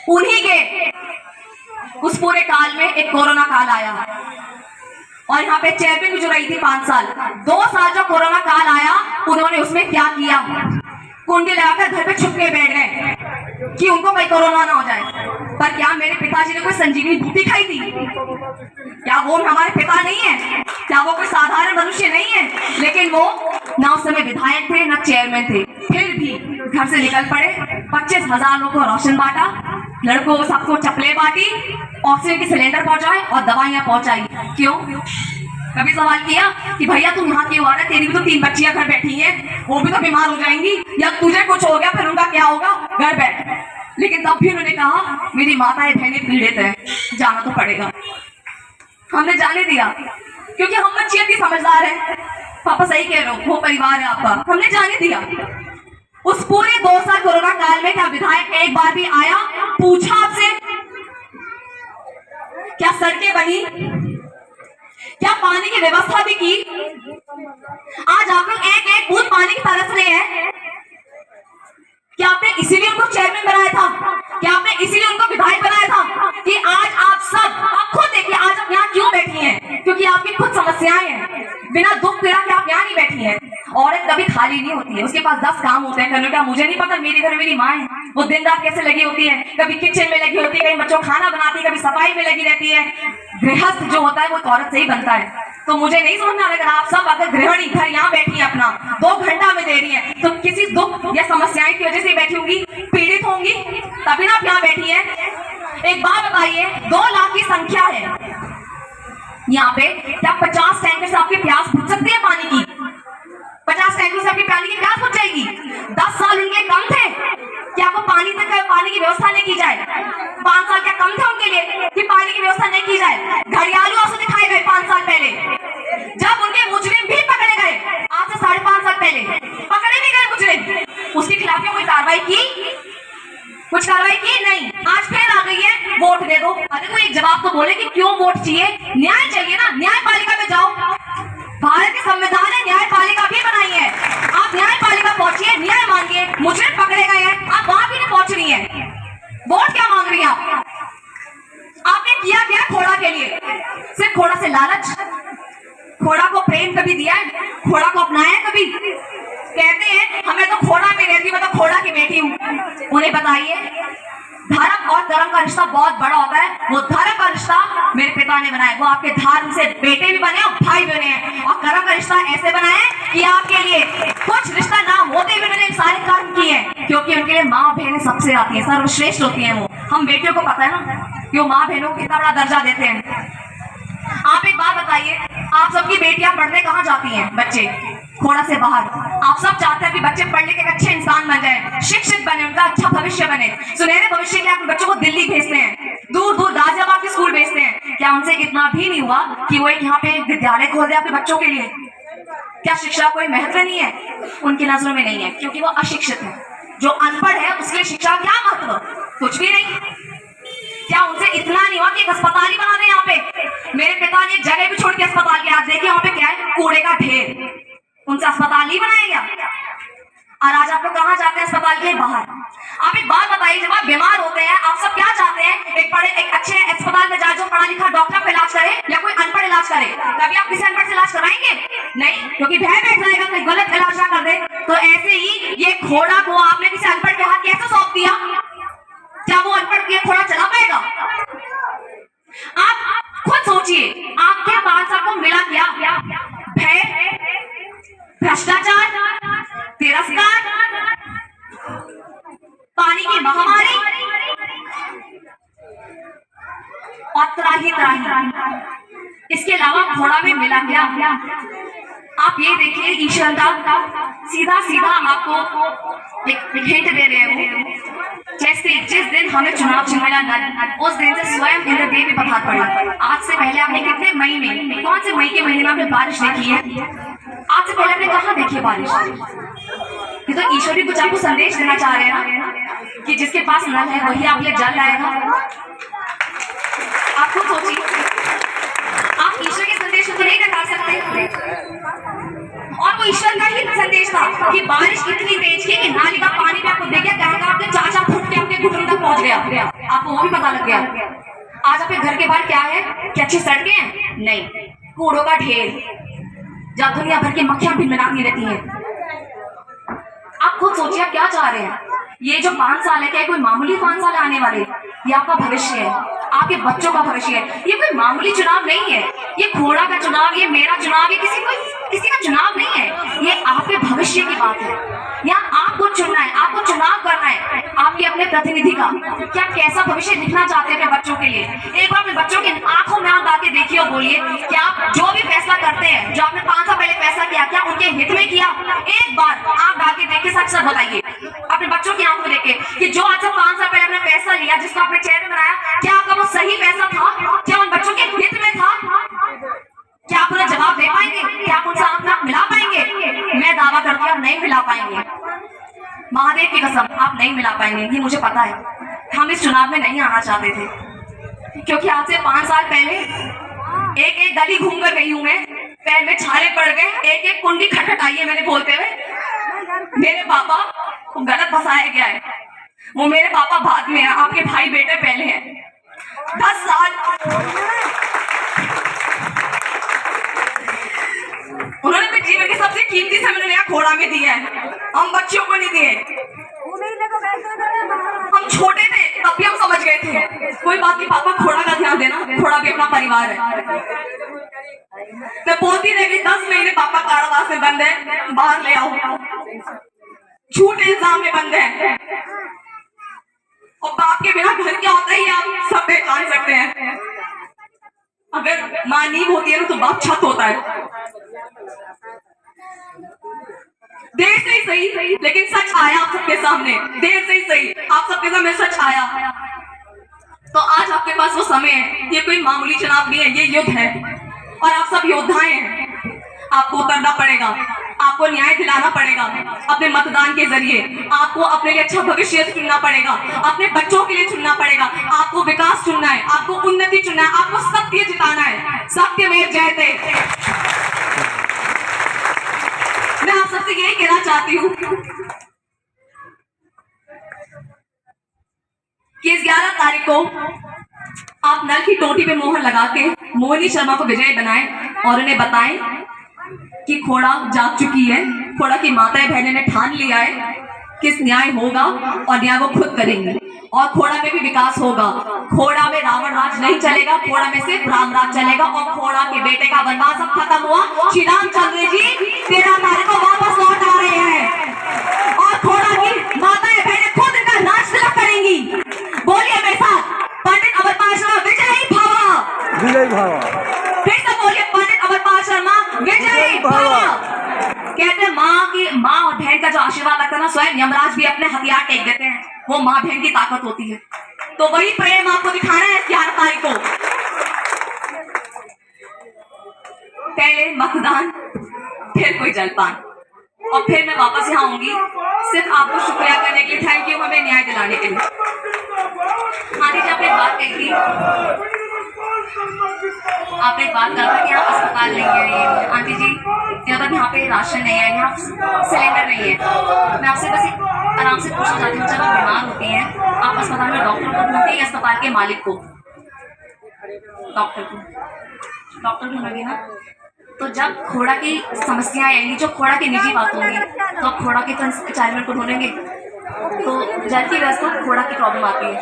उन्हीं के उस पूरे काल में एक कोरोना काल आया और यहाँ पे चेयरमैन भी जो रही थी 5 साल, 2 साल जो कोरोना काल आया, उन्होंने उसमें क्या किया, कुंडी लगाकर घर पे छुप के बैठ गए कि उनको कोई कोरोना ना हो जाए। पर क्या मेरे पिताजी ने कोई संजीवनी बूटी खाई थी? क्या वो हमारे पिता नहीं है? क्या वो कोई साधारण मनुष्य नहीं है? लेकिन वो ना उस समय विधायक थे ना चेयरमैन थे, फिर भी घर से निकल पड़े, 25,000 लोगों को राशन बांटा, लड़कों को सबको चप्पलें बांटी, ऑक्सीजन की सिलेंडर पहुंचाए और दवाइयां पहुंचाई। क्यों? कभी सवाल किया कि भैया तुम यहाँ क्यों आ रहे? तेरी भी तो 3 बच्चियां घर बैठी हैं, वो भी तो बीमार हो जाएंगी, या तुझे कुछ हो गया फिर उनका क्या होगा, घर बैठ। लेकिन तब भी उन्होंने कहा मेरी माताएं बहनें पीड़ित है, जाना तो पड़ेगा। हमने जाने दिया क्योंकि हम बच्चियां भी समझदार हैं। पापा सही कह रहे हो, वो परिवार है आपका, हमने जाने दिया। उस पूरे 2 साल कोरोना काल में क्या विधायक एक बार भी आया, पूछा आपसे? क्या सड़कें बनी? क्या पानी की व्यवस्था भी की? आज आप लोग एक एक बूंद पानी की तरस रहे हैं। क्या आपने इसीलिए उनको चेयरमैन बनाया था? क्या आपने इसीलिए उनको विधायक बनाया था कि आज आप सब, आप खुद देखिए आज आप यहाँ क्यों बैठी हैं? क्योंकि आपकी खुद समस्याएं हैं। बिना दुख पीड़ा के आप यहाँ नहीं बैठी हैं। औरत कभी खाली नहीं होती है, उसके पास 10 काम होते हैं करने का। मुझे नहीं पता, मेरे घर में मेरी माँ है, वो दिन रात कैसे लगी होती है, कभी किचन में लगी होती है, कहीं बच्चों खाना बनाती है, कभी सफाई में लगी रहती है। गृहस्थ जो होता है वो एक औरत से ही बनता है। तो मुझे नहीं समझ में आ रहा, आप सब अगर गृहिणी घर यहाँ बैठी है, अपना 2 घंटा में दे रही है, तो किसी दुख या समस्याएं की वजह से बैठी होंगी, पीड़ित होंगी, तभी ना आप यहाँ बैठी है। एक बात बताइए, 2 लाख की संख्या है यहाँ पे, क्या 50 टैंकर से आपकी प्यास बुझ सकती है पानी की? 50 टैंकर से आपकी पानी की प्यास बुझ जाएगी? 10 साल उनके कम थे क्या आपको पानी की व्यवस्था नहीं की जाए? 5 साल क्या कम थे उनके लिए कि पानी की व्यवस्था नहीं की जाए? घड़ियालू आंसू दिखाए गए 5 साल पहले, जब उनके मुजरिम भी पकड़े गए, आज से 5.5 साल पहले पकड़े भी गए मुजरिम, उसके खिलाफ कोई कार्रवाई की? कुछ कार्रवाई की नहीं। आज फिर आ गई है वोट दे दो। अरे कोई एक जवाब तो बोले कि क्यों वोट चाहिए? न्याय चाहिए ना, न्यायपालिका में जाओ। भारत के संविधान ने न्यायपालिका भी बनाई है, आप न्यायपालिका पहुंचिए, न्याय मांगिए। मुजरिम पकड़े गए हैं, आप वहां भी नहीं पहुंच रही है, वोट क्या मांग रही है आप? आपने किया क्या खोड़ा के लिए? सिर्फ खोड़ा से लालच? खोड़ा को प्रेम कभी दिया है? खोड़ा को अपनाया है कभी? कहते हैं हमें तो खोड़ा में रहती, मैं तो खोड़ा की बेटी हूँ। उन्हें बताइए, धर्म और कर्म का रिश्ता बहुत बड़ा होता है। वो धर्म का रिश्ता मेरे पिता ने बनाया, वो आपके धर्म से बेटे भी बने और भाई भी बने हैं। और कर्म का रिश्ता ऐसे बना है कि आपके लिए कुछ रिश्ता ना होते हुए उन्होंने सारे कर्म किए हैं, क्योंकि उनके लिए माँ बहनें सबसे आती है, सर्वश्रेष्ठ होती है। वो हम बेटियों को पता है ना कि वो माँ बहनों को कितना बड़ा दर्जा देते हैं। आप एक बात बताइए, आप सबकी बेटियां पढ़ने कहाँ जाती हैं? बच्चे खोड़ा से बाहर। आप सब चाहते हैं कि बच्चे पढ़ लिख के अच्छे इंसान बन जाए, शिक्षित बने, उनका अच्छा भविष्य बने। सुनहरे भविष्य के लिए अपने बच्चों को दिल्ली भेजते हैं, दूर दूर गाजियाबाद के स्कूल भेजते हैं। क्या उनसे इतना भी नहीं हुआ कि वो एक यहाँ पे विद्यालय खोल दे अपने बच्चों के लिए? क्या शिक्षा कोई महत्व नहीं है? उनकी नजरों में नहीं है, क्योंकि वो अशिक्षित है। जो अनपढ़ है उसके लिए शिक्षा क्या महत्व? कुछ भी नहीं। क्या उनसे इतना नहीं हुआ कि एक अस्पताल ही बना दे यहाँ पे? मेरे पिता ने एक जगह भी छोड़ के अस्पताल के, आज देखिए वहां पे क्या है, कूड़े का ढेर। उनसे अस्पताल ही बनाया गया, और आज आप लोग कहाँ जाते हैं? अस्पताल के बाहर। आप एक बात बताइए, जब आप बीमार होते हैं आप सब क्या चाहते हैं? एक अच्छे अस्पताल में जाए जो पढ़ा लिखा डॉक्टर को इलाज करे, या कोई अनपढ़ इलाज करे? कभी आप किसी अनपढ़ से इलाज कराएंगे? नहीं, क्योंकि भय बैठ जाएगा कोई गलत इलाज ना कर दे। तो ऐसे ही ये घोड़ा को आपने किसी अनपढ़ के हाथ कैसे सौंप दिया? क्या वो अनपढ़ ये घोड़ा चला पाएगा? आप खुद सोचिए, आपके 5 साल को मिला क्या? भय, भ्रष्टाचार, तिरस्कार, पानी की महामारी और त्राही। इसके अलावा घोड़ा में मिला क्या? आप ये देखिए, ईश्वर का सीधा सीधा आपको एक हिंट दे रहे हैं। जैसे जिस दिन हमें चुनाव चिन्ह मिला, उस दिन से स्वयं इंद्र देव पधार पड़े। आज से पहले आपने कितने महीने, कौन से मई के महीने में आपने बारिश देखी है? आज से पहले आपने कहाँ देखी बारिश? ये तो ईश्वर भी कुछ आपको संदेश देना चाह रहे हैं ना, कि जिसके पास नल है वही आपके लिए जल लाएगा। आप खुद सोचिए, आप ईश्वर के संदेश को तो नहीं नकार सकते। और वो ईश्वर का ही संदेश था कि बारिश इतनी तेज की कि नाली का पानी भी आपको देखिए, कहेगा आपके चाचा फुट के आपके घुटने तक पहुंच गया, आपको वो भी पता लग गया। आज आपके घर के बाहर क्या है? क्या अच्छी सड़कें हैं? नहीं, कूड़ों का ढेर, जब दुनिया भर की मक्खियां भिनभिनाती रहती हैं। आप खुद सोचिए आप क्या चाह रहे हैं। ये जो 5 साल है, क्या कोई मामूली 5 साल आने वाले? ये आपका भविष्य है, आपके बच्चों का भविष्य है। ये कोई मामूली चुनाव नहीं है, ये घोड़ा का चुनाव, ये मेरा चुनाव, ये किसी का चुनाव नहीं है। ये आपके भविष्य की बात है। यहाँ आपको चुनना है, आपको चुनाव करना है आपके अपने प्रतिनिधि का, कि आप कैसा भविष्य दिखना चाहते हैं अपने बच्चों के लिए। एक बार अपने बच्चों की आंखों में आंख आके देखिए और बोलिए कि आप जो भी फैसला करते हैं, जो आपने 5 साल पहले फैसला किया, क्या उनके हित में किया? एक बार आप डाल के देखिए, सच सच बताइए अपने बच्चों की आंखों में देख के कि जो आज से 5 साल पहले आपने फैसला लिया, जिसको आपने चेहरे बनाया, क्या आपका वो सही फैसला था? क्या उन बच्चों के हित में था? क्या आप उन्हें जवाब दे पाएंगे? क्या आप उनसे आंख मिला पाएंगे? मैं दावा करती हूँ आप नहीं मिला पाएंगे, महादेव की कसम आप नहीं मिला पाएंगे। ये मुझे पता है। हम इस चुनाव में नहीं आना चाहते थे, क्योंकि आज से 5 साल पहले एक एक गली घूम कर गई हूं मैं, पैर में छाले पड़ गए, एक एक कुंडी खटखटाई है मैंने बोलते हुए। मेरे पापा को गलत फंसाया गया है, वो मेरे पापा बाद में है, आपके भाई बेटे पहले हैं। 10 साल उन्होंने अपने जीवन के सबसे कीमती समय उन्होंने यहाँ खोड़ा में दिया है, हम बच्चों को नहीं दिए। हम छोटे थे तब भी हम समझ गए थे कोई बात नहीं, पापा खोड़ा का ध्यान देना, खोड़ा भी अपना परिवार है। मैं बोलती रही 10 महीने पापा कारावास में बंद है, बाहर ले आओ, झूठे इल्जाम में बंद है। और बाप के बिना घर क्या होता है आप सब पहचान सकते हैं। अगर मां नींव होती है ना तो बाप छत होता है। देर से ही सही लेकिन सच आया आप सबके सामने, देर से ही सही आप सबके सामने सच आया। तो आज आपके पास वो समय है, ये कोई मामूली चुनाव नहीं है, ये युद्ध है और आप सब योद्धाएं हैं। आपको उतरना पड़ेगा, आपको न्याय दिलाना पड़ेगा अपने मतदान के जरिए। आपको अपने लिए अच्छा भविष्य चुनना पड़ेगा, अपने बच्चों के लिए चुनना पड़ेगा। आपको विकास चुनना है, आपको उन्नति चुनना है, आपको सत्य जिताना है। सत्यमेव जयते। मैं आप सबसे यही कहना चाहती हूँ कि इस 11 तारीख को आप नल की टोटी पे मोहर लगा के मोहिनी शर्मा को विजय बनाएं और उन्हें बताएं कि खोड़ा जाग चुकी है, खोड़ा की माताएं बहनें ने ठान लिया है किस न्याय होगा और न्याय वो खुद करेंगे और खोड़ा में भी विकास होगा। खोड़ा में रावण राज नहीं चलेगा, खोड़ा में सिर्फ राम राज चलेगा और खोड़ा के बेटे का वनवास अब खत्म हुआ। श्री रामचंद्र जी 13 तारीख को वापस लौट आ रहे हैं और खोड़ा की माताएं बहनें खुद इनका राज तिलक करेंगी। बोलिए मेरे साथ, पंडित अमरपाल शर्मा विजयी भव। विजयी भव। फिर से बोलिए, पंडित अमरपाल शर्मा विजयी भव। कहते हैं माँ और बहन का जो आशीर्वाद लगता है ना, स्वयं यमराज भी अपने हथियार टेक देते हैं, वो माँ बहन की ताकत होती है। तो वही प्रेम आपको दिखाना है 11 तारीख को। पहले मतदान, फिर कोई जलपान और फिर मैं वापस यहाँ आऊंगी सिर्फ आपको शुक्रिया करने के लिए। थैंक यू हमें न्याय दिलाने के लिए। आंटी जी आपने बात कही थी, आपने एक बात कहा था कि यहाँ अस्पताल नहीं है। आंटी जी मतलब यहाँ पे राशन नहीं है, यहाँ सिलेंडर नहीं है। मैं आपसे बस आराम से पूछना चाहती हूँ, जब आप बीमार होती हैं आप अस्पताल में डॉक्टर को ढूंढते हैं या अस्पताल के मालिक को? डॉक्टर ढूंढोगे ना। तो जब खोड़ा की समस्याएं आएंगी, जो खोड़ा की निजी बात होंगी, तो खोड़ा के चेयरमैन को ढूंढेंगे। तो जल की व्यवस्था खोड़ा की प्रॉब्लम आती है।